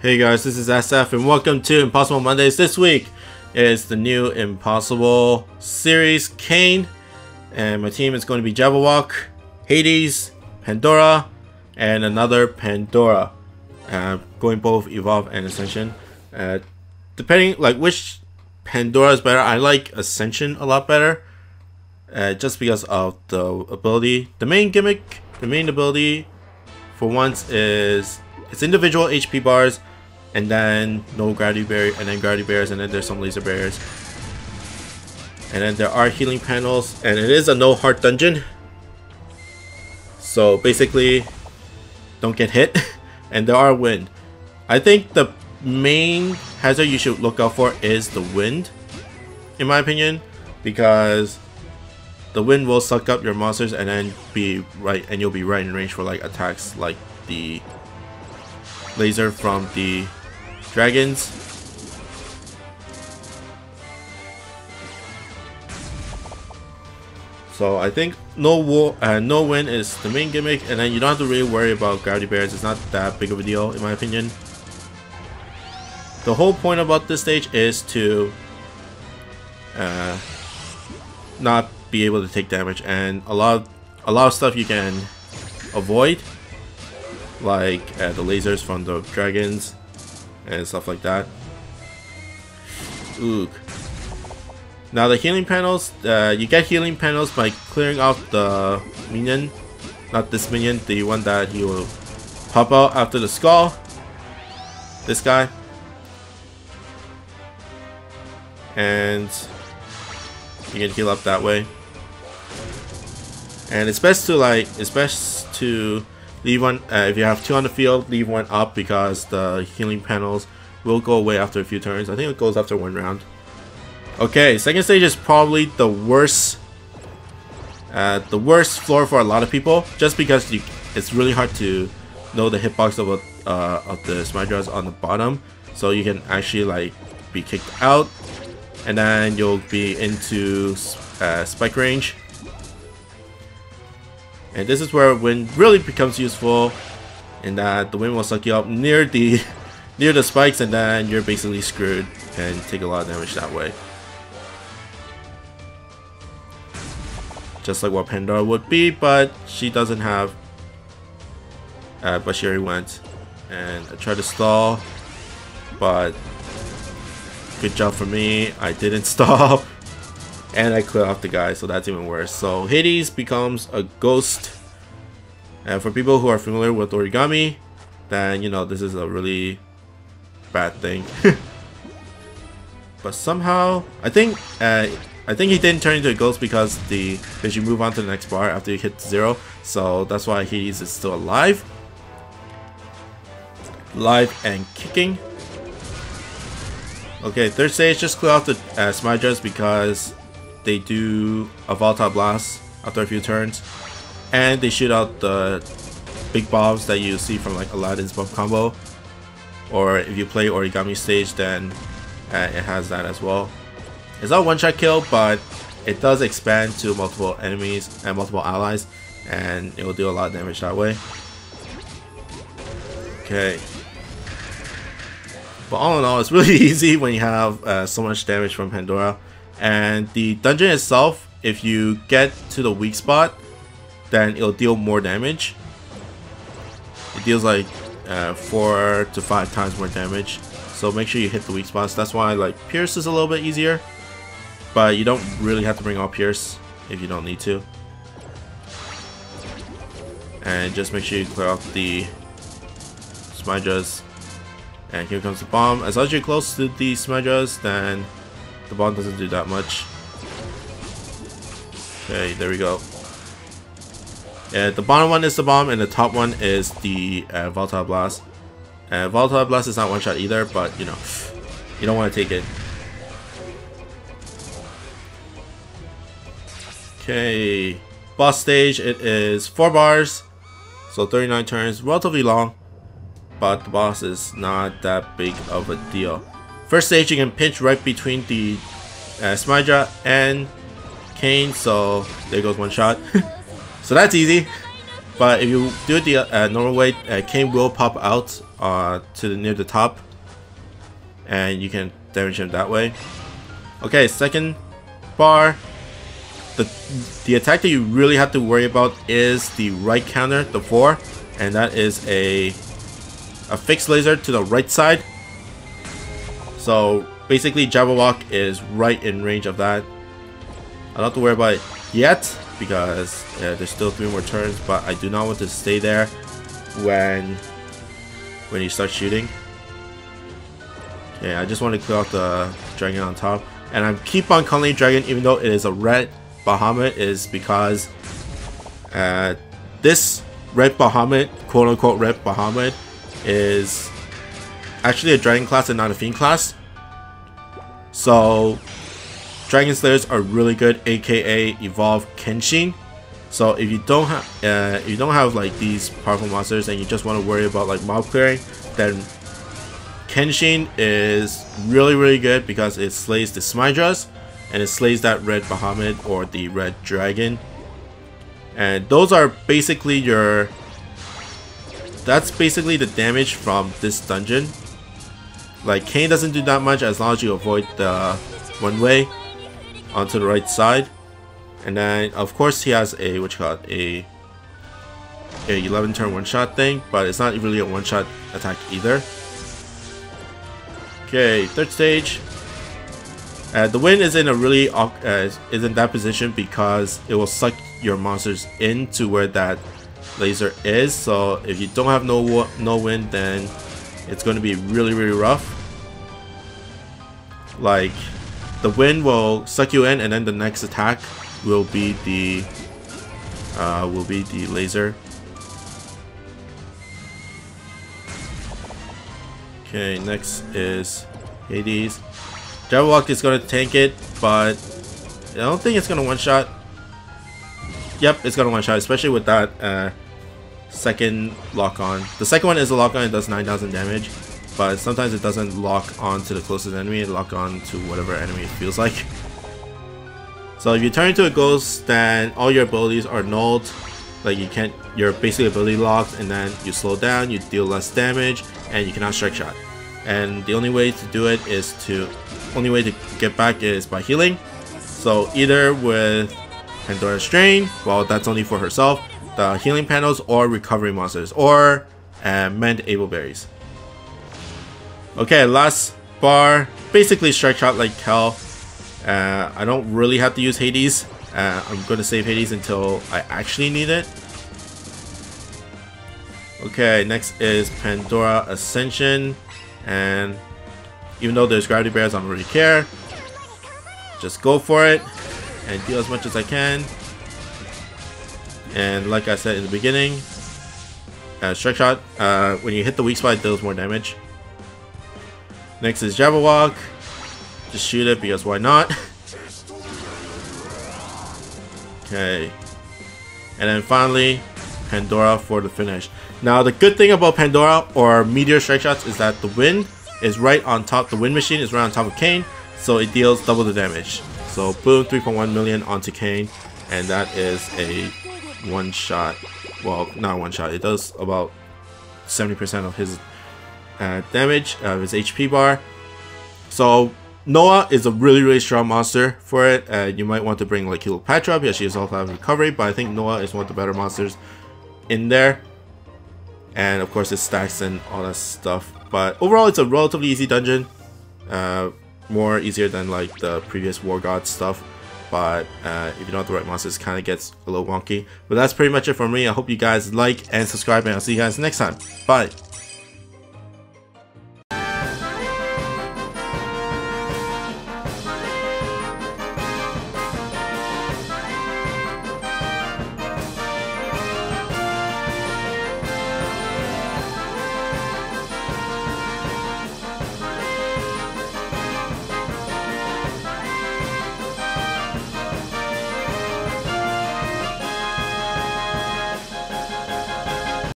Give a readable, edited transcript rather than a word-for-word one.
Hey guys, this is SF and welcome to Impossible Mondays. This week is the new Impossible series, Cain, and my team is going to be Jabberwock, Hades, Pandora, and another Pandora, going both Evolve and Ascension. Depending like which Pandora is better, I like Ascension a lot better, just because of the ability. The main ability for once is it's individual HP bars, and then no gravity barrier, and then gravity barriers, and then there's some laser barriers, and then there are healing panels, and it is a no heart dungeon, so basically don't get hit. And there are wind. I think the main hazard you should look out for is the wind, in my opinion, because the wind will suck up your monsters and then you'll be right in range for like attacks like the laser from the dragons. So I think no wind is the main gimmick, and then you don't have to really worry about gravity barriers. It's not that big of a deal, in my opinion. The whole point about this stage is to not be able to take damage, and a lot of stuff you can avoid, like the lasers from the dragons and stuff like that. Ooh. Now the healing panels, you get healing panels by clearing off the minion, not this minion, the one that he will pop out after the skull. This guy. And you can heal up that way. And it's best to leave one, if you have two on the field, leave one up, because the healing panels will go away after a few turns. I think it goes after one round. Okay, second stage is probably the worst floor for a lot of people, just because it's really hard to know the hitbox of the Smydras on the bottom, so you can actually like be kicked out, and then you'll be into spike range. And this is where wind really becomes useful, in that the wind will suck you up near the spikes, and then you're basically screwed and take a lot of damage that way. Just like what Pandora would be, but she doesn't have. But she already went, and I tried to stall, but good job for me. I didn't stall. And I clear off the guy, so that's even worse. So Hades becomes a ghost. And for people who are familiar with origami, then you know this is a really bad thing. But somehow, I think he didn't turn into a ghost because you move on to the next bar after you hit 0. So that's why Hades is still alive and kicking. Okay, third stage, just clear off the Smydras, because they do a volatile blast after a few turns, and they shoot out the big bombs that you see from like Aladdin's bomb combo, or if you play origami stage, then it has that as well. It's not one-shot kill, but it does expand to multiple enemies and multiple allies, and it will do a lot of damage that way. Okay, but all in all, it's really easy when you have so much damage from Pandora. And the dungeon itself, if you get to the weak spot, then it'll deal more damage. It deals like 4 to 5 times more damage. So make sure you hit the weak spots. That's why like Pierce is a little bit easier, but you don't really have to bring out Pierce if you don't need to. And just make sure you clear out the Smydras. And here comes the bomb. As long as you're close to the Smydras, then the bomb doesn't do that much. Okay, there we go. Yeah, the bottom one is the bomb, and the top one is the volatile blast. Volatile blast is not one shot either, but you know, you don't want to take it. Okay, boss stage. It is 4 bars, so 39 turns, relatively long, but the boss is not that big of a deal. First stage, you can pinch right between the Smydra and Cain, so there goes one shot. So that's easy. But if you do it the normal way, Cain will pop out to near the top, and you can damage him that way. Okay, second bar. The attack that you really have to worry about is the right counter, the 4, and that is a fixed laser to the right side. So basically Jabberwock is right in range of that. I don't have to worry about it yet because there's still 3 more turns, but I do not want to stay there when you start shooting. Okay, I just want to clear out the dragon on top, and I keep on calling it dragon even though it is a red Bahamut, is because this red Bahamut, quote unquote red Bahamut, is actually a dragon class and not a fiend class. So dragon slayers are really good, aka evolve Kenshin. So if you don't have like these powerful monsters and you just want to worry about like mob clearing, then Kenshin is really good because it slays the Smydras and it slays that red Bahamut or the red dragon. And those are basically that's basically the damage from this dungeon. Like Cain doesn't do that much as long as you avoid the one-way onto the right side. And then of course he has a a 11 turn one-shot thing, but it's not really a one-shot attack either. Okay, third stage. The wind is in a really is in that position because it will suck your monsters into where that laser is. So if you don't have no wind, then it's going to be really rough. Like the wind will suck you in, and then the next attack will be the laser. Okay, next is Hades. Jabberwock is going to tank it, but I don't think it's going to one-shot. Yep, it's going to one-shot, especially with that second lock-on. The second one is a lock-on, it does 9,000 damage, but sometimes it doesn't lock on to the closest enemy, it lock on to whatever enemy it feels like. So if you turn into a ghost, then all your abilities are nulled. Like you're basically ability locked, and then you slow down, you deal less damage, and you cannot strike shot. And the only way to do it is only way to get back is by healing. So either with Pandora's Strain, well that's only for herself, the healing panels, or recovery monsters, or mend able berries. Okay, last bar, basically strike shot like hell. I don't really have to use Hades. I'm going to save Hades until I actually need it. Okay, next is Pandora Ascension, and even though there's gravity bears, I don't really care. Just go for it and deal as much as I can. And like I said in the beginning, strike shot, when you hit the weak spot, it deals more damage. Next is Jabberwock. Just shoot it because why not? Okay. And then finally, Pandora for the finish. Now the good thing about Pandora or Meteor Strike Shots is that the wind is right on top, the wind machine is right on top of Cain, so it deals double the damage. So boom, 3.1 million onto Cain, and that is a one shot. Well, not one shot, it does about 70% of his damage of his HP bar. So Noah is a really strong monster for it. You might want to bring like Cleopatra because she also has recovery, but I think Noah is one of the better monsters in there. And of course it stacks and all that stuff. But overall it's a relatively easy dungeon. More easier than like the previous War God stuff. But if you don't have the right monsters, it kind of gets a little wonky. But that's pretty much it for me. I hope you guys like and subscribe, and I'll see you guys next time. Bye!